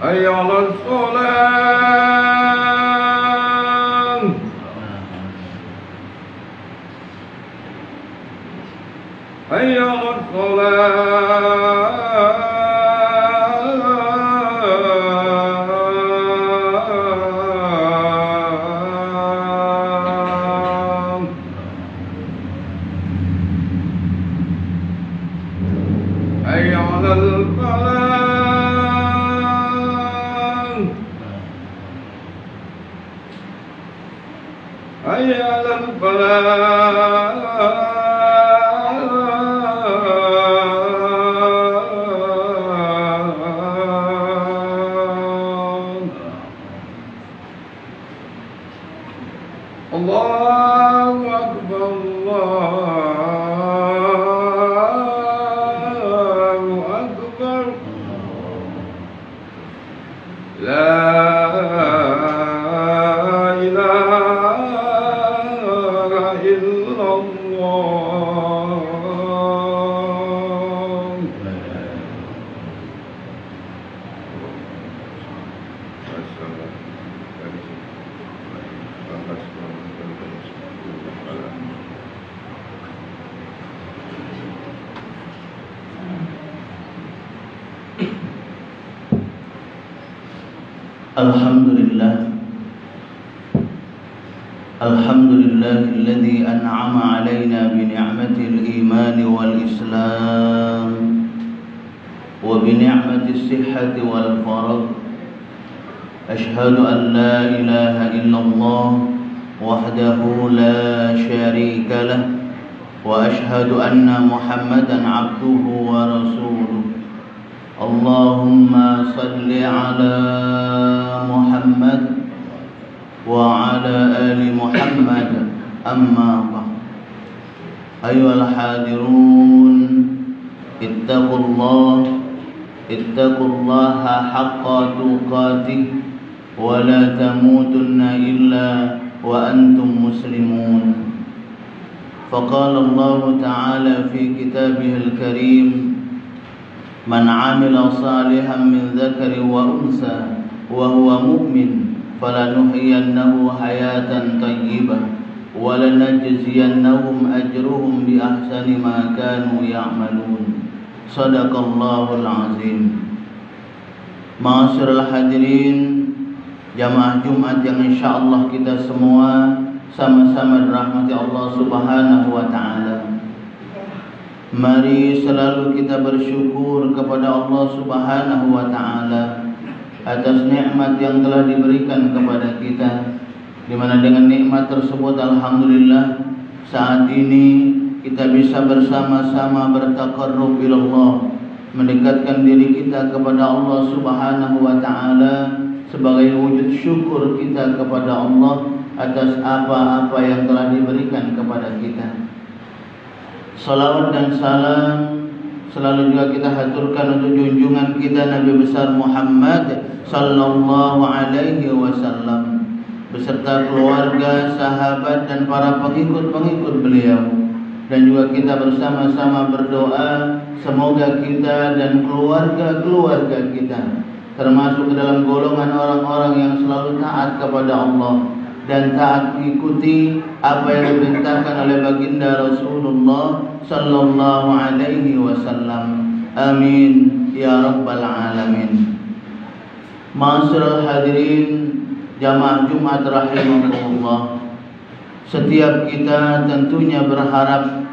حي على الصلاة حي على الصلاة حي على الفلاح حي على الفلاح الله أكبر الله أكبر لا إله إلا الله Alhamdulillah alladzi an'ama 'alaina bi ni'matil iman wal islam wa bi ni'matis sihhati wal faragh. Ashhadu an la ilaha illallah wahdahu la syarika lah wa ashhadu anna Muhammadan 'abduhu wa rasuluh. Allahumma salli ala Muhammad wa ala ali Muhammad, amma ba'd. Ayyuhal hadirun, ittaqullaha haqqa tuqatih wa la tamutunna illa wa antum muslimun. Faqala Allah ta'ala fi kitabihil karim: Man 'amila salihan min dzakarin wa unsa wa huwa mu'min falanuhyiyannahu hayatan thayyibah wa lanajziyannahum ajruhum bi ahsani ma kanu ya'malun. Shadaqallahul azim. Ma'asyiral hadirin, jamaah Jumat yang insyaallah kita semua sama-sama dirahmati Allah Subhanahu wa taala. Mari selalu kita bersyukur kepada Allah Subhanahu wa taala atas nikmat yang telah diberikan kepada kita, di mana dengan nikmat tersebut alhamdulillah saat ini kita bisa bersama-sama bertaqarrub ilallah, mendekatkan diri kita kepada Allah Subhanahu wa taala sebagai wujud syukur kita kepada Allah atas apa-apa yang telah diberikan kepada kita. Salawat dan salam selalu juga kita haturkan untuk junjungan kita Nabi besar Muhammad sallallahu alaihi wasallam beserta keluarga, sahabat dan para pengikut-pengikut beliau. Dan juga kita bersama-sama berdoa semoga kita dan keluarga-keluarga kita termasuk ke dalam golongan orang-orang yang selalu taat kepada Allah dan taat mengikuti apa yang diperintahkan oleh baginda Rasulullah sallallahu alaihi wasallam. Amin ya rabbal alamin. Ma'asyiral hadirin, jamaah Jumat rahimakumullah. Setiap kita tentunya berharap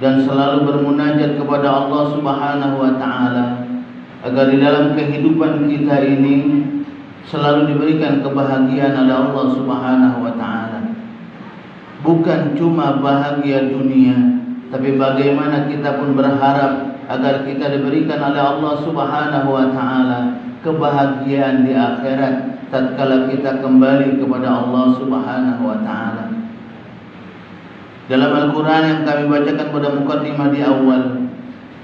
dan selalu bermunajat kepada Allah Subhanahu wa taala agar di dalam kehidupan kita ini selalu diberikan kebahagiaan oleh Allah Subhanahu wa taala. Bukan cuma bahagia dunia, tapi bagaimana kita pun berharap agar kita diberikan oleh Allah Subhanahu wa taala kebahagiaan di akhirat tatkala kita kembali kepada Allah Subhanahu wa taala. Dalam Al-Qur'an yang kami bacakan pada mukaddimah di awal,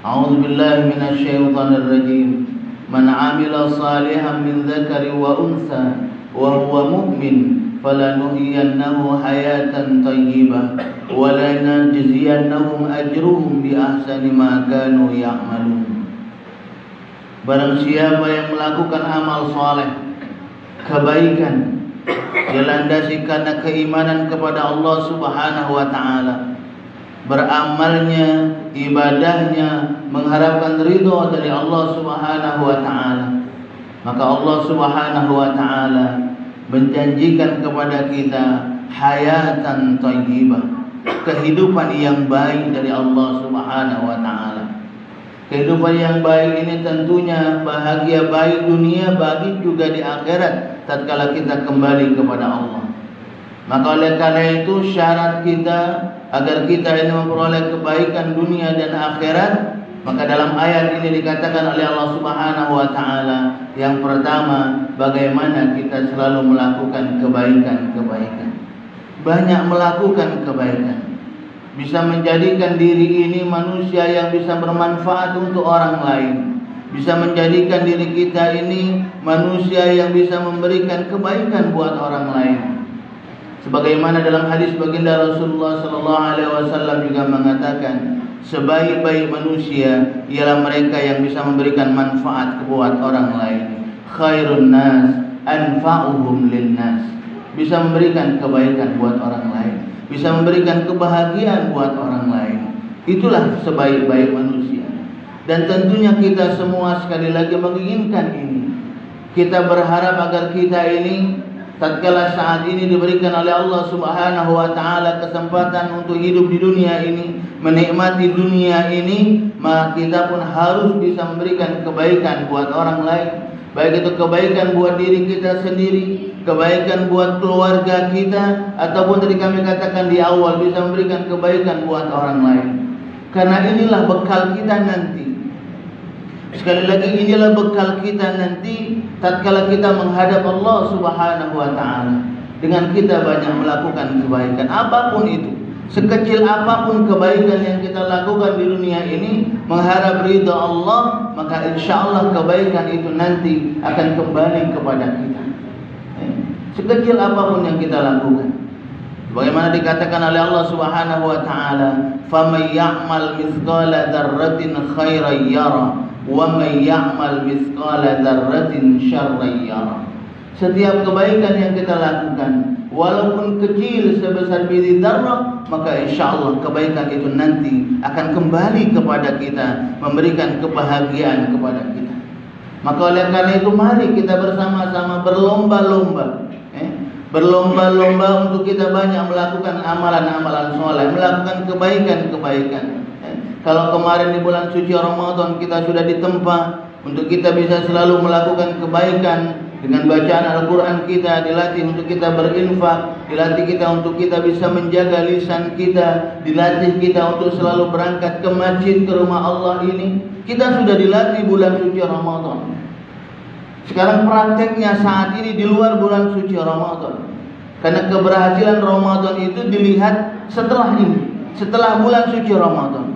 A'udzubillahi minasyaitonir rajim. Man 'amila salihan min dzakari wa unsa wa huwa mu'min falanuhyiyannahu hayatan thayyibah wa lanajziyannahum ajruhum bi ahsani ma kanu ya'malun. Barang siapa yang melakukan amal soleh, kebaikan, dilandasi karena keimanan kepada Allah Subhanahu wa ta'ala, beramalnya, ibadahnya mengharapkan ridho dari Allah Subhanahu wa ta'ala, maka Allah Subhanahu wa ta'ala menjanjikan kepada kita hayatan thayyibah, kehidupan yang baik dari Allah Subhanahu wa ta'ala. Kehidupan yang baik ini tentunya bahagia baik dunia, baik juga di akhirat tatkala kita kembali kepada Allah. Maka oleh karena itu syarat kita agar kita ini memperoleh kebaikan dunia dan akhirat, maka dalam ayat ini dikatakan oleh Allah Subhanahu wa ta'ala, yang pertama, bagaimana kita selalu melakukan kebaikan-kebaikan. Banyak melakukan kebaikan bisa menjadikan diri ini manusia yang bisa bermanfaat untuk orang lain, bisa menjadikan diri kita ini manusia yang bisa memberikan kebaikan buat orang lain. Sebagaimana dalam hadis baginda Rasulullah SAW juga mengatakan, sebaik-baik manusia ialah mereka yang bisa memberikan manfaat buat orang lain. Khairun nas anfa'uhum linnas, bisa memberikan kebaikan buat orang lain, bisa memberikan kebahagiaan buat orang lain. Itulah sebaik-baik manusia. Dan tentunya kita semua sekali lagi menginginkan ini. Kita berharap agar kita ini tatkala saat ini diberikan oleh Allah Subhanahu wa ta'ala kesempatan untuk hidup di dunia ini, menikmati dunia ini, maka kita pun harus bisa memberikan kebaikan buat orang lain. Baik itu kebaikan buat diri kita sendiri, kebaikan buat keluarga kita, ataupun tadi kami katakan di awal, bisa memberikan kebaikan buat orang lain. Karena inilah bekal kita nanti. Sekali lagi, inilah bekal kita nanti tatkala kita menghadap Allah Subhanahu wa ta'ala, dengan kita banyak melakukan kebaikan apapun itu. Sekecil apapun kebaikan yang kita lakukan di dunia ini, mengharap ridha Allah, maka insya Allah kebaikan itu nanti akan kembali kepada kita. Sekecil apapun yang kita lakukan, bagaimana dikatakan oleh Allah Subhanahu wa ta'ala, faman ya'mal mithqala dzarratin khairan yara wa man ya'mal mithqala dzarratin syarran yara. Setiap kebaikan yang kita lakukan, walaupun kecil sebesar biji zarrah, maka insya Allah kebaikan itu nanti akan kembali kepada kita, memberikan kebahagiaan kepada kita. Maka oleh karena itu mari kita bersama-sama berlomba-lomba, berlomba-lomba untuk kita banyak melakukan amalan-amalan soleh, melakukan kebaikan-kebaikan. Kalau kemarin di bulan suci Ramadan kita sudah ditempa untuk kita bisa selalu melakukan kebaikan dengan bacaan Al-Quran kita, dilatih untuk kita berinfak, dilatih kita untuk kita bisa menjaga lisan kita, dilatih kita untuk selalu berangkat ke masjid, ke rumah Allah ini. Kita sudah dilatih bulan suci Ramadan. Sekarang prakteknya saat ini di luar bulan suci Ramadan. Karena keberhasilan Ramadan itu dilihat setelah ini, setelah bulan suci Ramadan.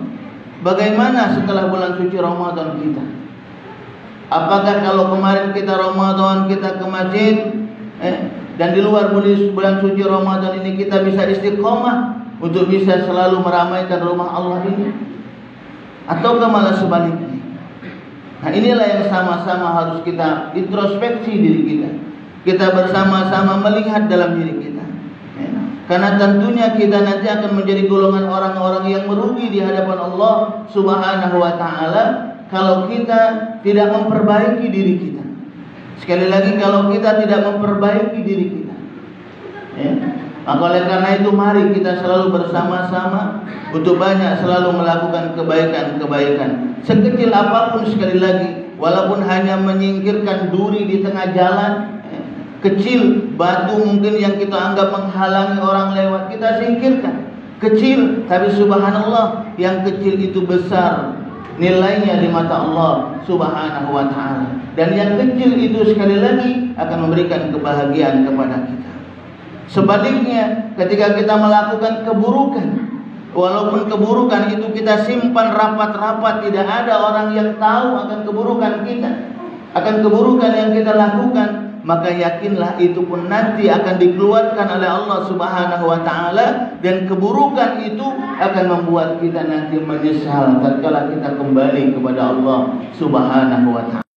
Bagaimana setelah bulan suci Ramadan kita? Apakah kalau kemarin kita Ramadan kita ke masjid, dan di luar bulan suci Ramadan ini kita bisa istiqomah untuk bisa selalu meramaikan rumah Allah ini? Ataukah malah sebaliknya? Nah, inilah yang sama-sama harus kita introspeksi diri kita. Kita bersama-sama melihat dalam diri kita. Karena tentunya kita nanti akan menjadi golongan orang-orang yang merugi di hadapan Allah Subhanahu wa ta'ala kalau kita tidak memperbaiki diri kita. Sekali lagi, kalau kita tidak memperbaiki diri kita, maka oleh karena itu mari kita selalu bersama-sama untuk banyak selalu melakukan kebaikan-kebaikan. Sekecil apapun, sekali lagi, walaupun hanya menyingkirkan duri di tengah jalan, kecil, batu mungkin yang kita anggap menghalangi orang lewat, kita singkirkan. Kecil, tapi subhanallah, yang kecil itu besar nilainya di mata Allah Subhanahu wa ta'ala. Dan yang kecil itu sekali lagi akan memberikan kebahagiaan kepada kita. Sebaliknya, ketika kita melakukan keburukan, walaupun keburukan itu kita simpan rapat-rapat, tidak ada orang yang tahu akan keburukan kita, akan keburukan yang kita lakukan, maka yakinlah itu pun nanti akan dikeluarkan oleh Allah Subhanahu wa ta'ala, dan keburukan itu akan membuat kita nanti menyesal tatkala kita kembali kepada Allah Subhanahu wa ta'ala.